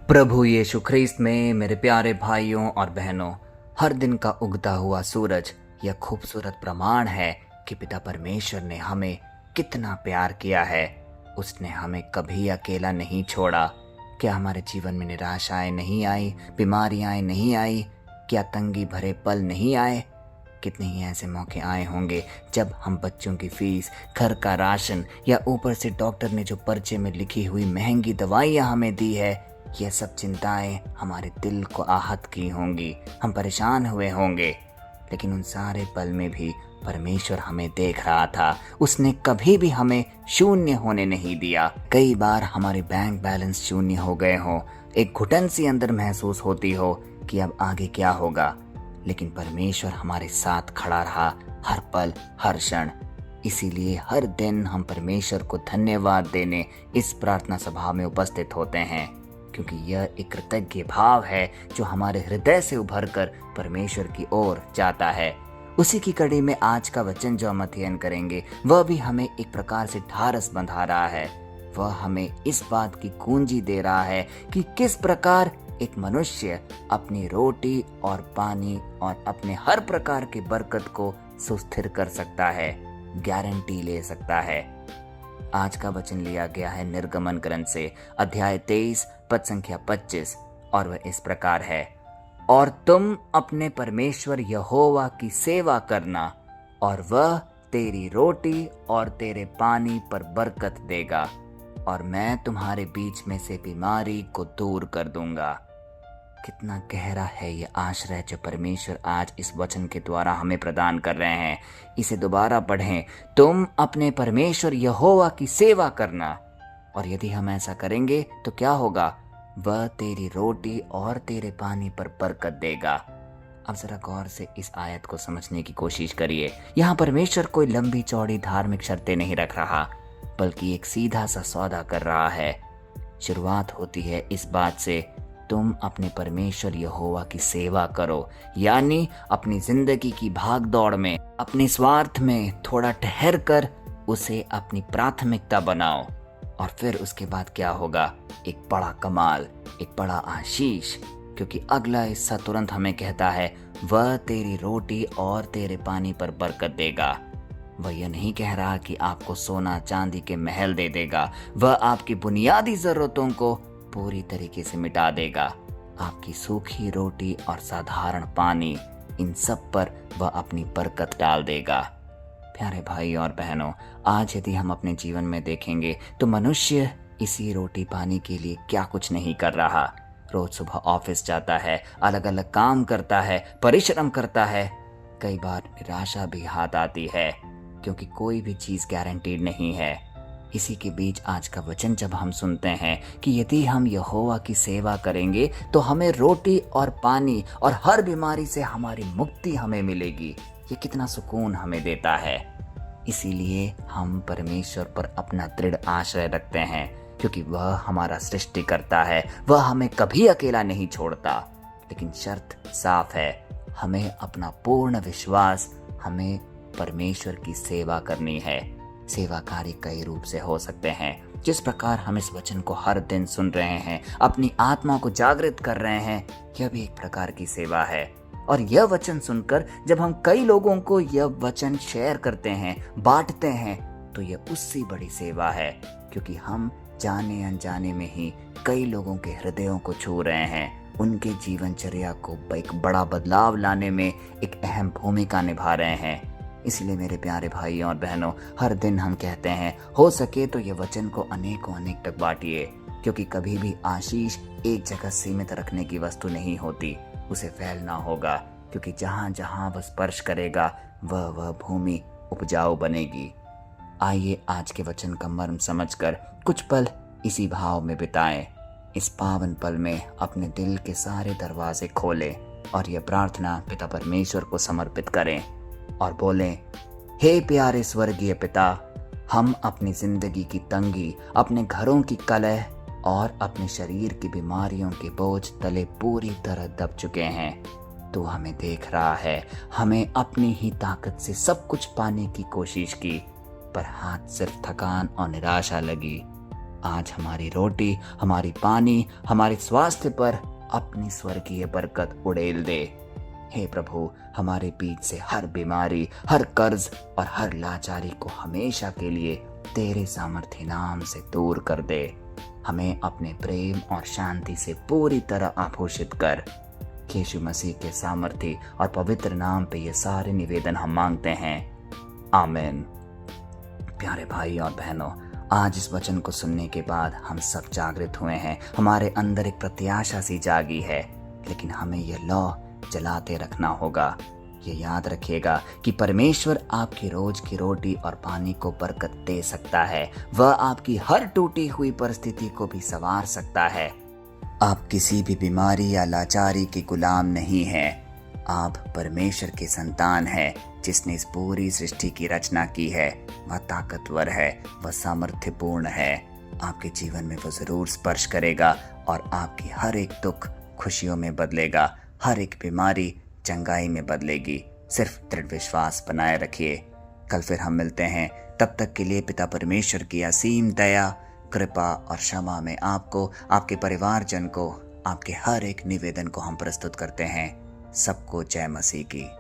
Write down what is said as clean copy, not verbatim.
प्रभु यीशु ख्रीस्त में मेरे प्यारे भाइयों और बहनों, हर दिन का उगता हुआ सूरज यह खूबसूरत प्रमाण है कि पिता परमेश्वर ने हमें कितना प्यार किया है। उसने हमें कभी अकेला नहीं छोड़ा। क्या हमारे जीवन में निराशाएं नहीं आई, बीमारियां नहीं आई, क्या तंगी भरे पल नहीं आए? कितने ही ऐसे मौके आए होंगे जब हम बच्चों की फीस, घर का राशन या ऊपर से डॉक्टर ने जो पर्चे में लिखी हुई महंगी दवाइयाँ हमें दी है, यह सब चिंताएं हमारे दिल को आहत की होंगी। हम परेशान हुए होंगे, लेकिन उन सारे पल में भी परमेश्वर हमें देख रहा था। उसने कभी भी हमें शून्य होने नहीं दिया। कई बार हमारे बैंक बैलेंस शून्य हो गए हो, एक घुटन सी अंदर महसूस होती हो कि अब आगे क्या होगा, लेकिन परमेश्वर हमारे साथ खड़ा रहा हर पल, हर क्षण। इसीलिए हर दिन हम परमेश्वर को धन्यवाद देने इस प्रार्थना सभा में उपस्थित होते हैं, क्योंकि यह एक कृतज्ञ भाव है जो हमारे हृदय से उभरकर परमेश्वर की ओर जाता है। उसी की कड़ी में आज का वचन जो हम अध्ययन करेंगे, वह भी हमें एक प्रकार से ढारस बंधा रहा है। वह हमें इस बात की कुंजी दे रहा है कि किस प्रकार एक मनुष्य अपनी रोटी और पानी और अपने हर प्रकार की बरकत को सुस्थिर कर सकता है, गारंटी ले सकता है। आज का वचन लिया गया है निर्गमन ग्रंथ से, अध्याय 23 पद संख्या 25, और वह इस प्रकार है। और तुम अपने परमेश्वर यहोवा की सेवा करना, और वह तेरी रोटी और तेरे पानी पर बरकत देगा, और मैं तुम्हारे बीच में से बीमारी को दूर कर दूंगा। कितना गहरा है ये आश्रय जो परमेश्वर आज इस वचन के द्वारा हमें प्रदान कर रहे हैं। इसे दोबारा पढ़ें, तुम अपने परमेश्वर यहोवा की सेवा करना, और यदि हम ऐसा करेंगे तो क्या होगा? वह तेरी रोटी और तेरे पानी पर बरकत देगा। अब जरा गौर से इस आयत को समझने की कोशिश करिए। यहाँ परमेश्वर कोई लंबी चौड़ी धार्मिक शर्तें नहीं रख रहा, बल्कि एक सीधा सा सौदा कर रहा है। शुरुआत होती है इस बात से, तुम अपने परमेश्वर यहोवा की सेवा करो, यानी अपनी जिंदगी की भाग दौड़ में, अपने स्वार्थ में थोड़ा ठहर कर उसे अपनी प्राथमिकता बनाओ। और फिर उसके बाद क्या होगा? एक बड़ा कमाल, एक बड़ा आशीष, क्योंकि अगला हिस्सा तुरंत हमें कहता है, वह तेरी रोटी और तेरे पानी पर बरकत देगा। वह यह नहीं कह रहा कि आपको सोना चांदी के महल दे देगा। वह आपकी बुनियादी जरूरतों को पूरी तरीके से मिटा देगा। आपकी सूखी रोटी और साधारण पानी, इन सब पर वह अपनी बरकत डाल देगा। प्यारे भाई और बहनों, आज यदि हम अपने जीवन में देखेंगे तो मनुष्य इसी रोटी पानी के लिए क्या कुछ नहीं कर रहा। रोज सुबह ऑफिस जाता है, अलग अलग काम करता है, परिश्रम करता है। कई बार निराशा भी हाथ आती है, क्योंकि कोई भी चीज गारंटीड नहीं है। इसी के बीच आज का वचन जब हम सुनते हैं कि यदि हम यहोवा की सेवा करेंगे तो हमें रोटी और पानी और हर बीमारी से हमारी मुक्ति हमें मिलेगी, ये कितना सुकून हमें देता है। इसीलिए हम परमेश्वर पर अपना दृढ़ आश्रय रखते हैं, क्योंकि वह हमारा सृष्टि करता है। वह हमें कभी अकेला नहीं छोड़ता, लेकिन शर्त साफ है, हमें अपना पूर्ण विश्वास, हमें परमेश्वर की सेवा करनी है। सेवा कार्य कई रूप से हो सकते हैं। जिस प्रकार हम इस वचन को हर दिन सुन रहे हैं, अपनी आत्मा को जागृत कर रहे हैं, यह भी एक प्रकार की सेवा है। और यह वचन सुनकर जब हम कई लोगों को यह वचन शेयर करते हैं, बांटते हैं, तो यह उससे बड़ी सेवा है, क्योंकि हम जाने अनजाने में ही कई लोगों के हृदयों को छू रहे हैं। उनके जीवनचर्या को एक बड़ा बदलाव लाने में एक अहम भूमिका निभा रहे हैं। इसलिए मेरे प्यारे भाई और बहनों, हर दिन हम कहते हैं, हो सके तो ये वचन को अनेकों अनेक तक बांटिए, क्योंकि कभी भी आशीष एक जगह सीमित रखने की वस्तु नहीं होती। उसे फैलना होगा, क्योंकि जहाँ जहाँ वह स्पर्श करेगा वह भूमि उपजाऊ बनेगी। आइए आज के वचन का मर्म समझकर कुछ पल इसी भाव में बिताएं। इस पावन पल में अपने दिल के सारे दरवाजे खोलें और यह प्रार्थना पिता परमेश्वर को समर्पित करें और बोलें, हे प्यारे स्वर्गीय पिता, हम अपनी जिंदगी की तंगी, अपने घरों की कलह और अपने शरीर की बीमारियों के बोझ तले पूरी तरह दब चुके हैं। तू हमें देख रहा है। हमें अपनी ही ताकत से सब कुछ पाने की कोशिश की, पर हाथ सिर्फ थकान और निराशा लगी। आज हमारी रोटी, हमारी पानी, हमारे स्वास्थ्य पर अपनी स्वर्गीय बरकत उड़ेल दे। हे प्रभु, हमारे बीच से हर बीमारी, हर कर्ज और हर लाचारी को हमेशा के लिए तेरे सामर्थ्य नाम से दूर कर दे। हमें अपने प्रेम और शांति से पूरी तरह आभूषित कर। यीशु मसीह के सामर्थ्य और पवित्र नाम पे ये सारे निवेदन हम मांगते हैं, आमीन। प्यारे भाई और बहनों, आज इस वचन को सुनने के बाद हम सब जागृत हुए हैं। हमारे अंदर एक प्रत्याशा सी जागी है, लेकिन हमें यह लौ जलाते रखना होगा। ये याद रखिएगा कि परमेश्वर आपकी रोज की रोटी और पानी को बरकत दे सकता है। वह आपकी हर टूटी हुई परिस्थिति को भी संवार सकता है। आप किसी भी बीमारी या लाचारी के गुलाम नहीं हैं। आप परमेश्वर के संतान हैं, जिसने इस पूरी सृष्टि की रचना की है। वह ताकतवर है, वह सामर्थ्यपूर्ण है। आपके जीवन में वह जरूर स्पर्श करेगा और आपकी हर एक दुख खुशियों में बदलेगा, हर एक बीमारी चंगाई में बदलेगी। सिर्फ दृढ़ विश्वास बनाए रखिए। कल फिर हम मिलते हैं। तब तक के लिए पिता परमेश्वर की असीम दया, कृपा और क्षमा में आपको, आपके परिवारजन को, आपके हर एक निवेदन को हम प्रस्तुत करते हैं। सबको जय मसीह की।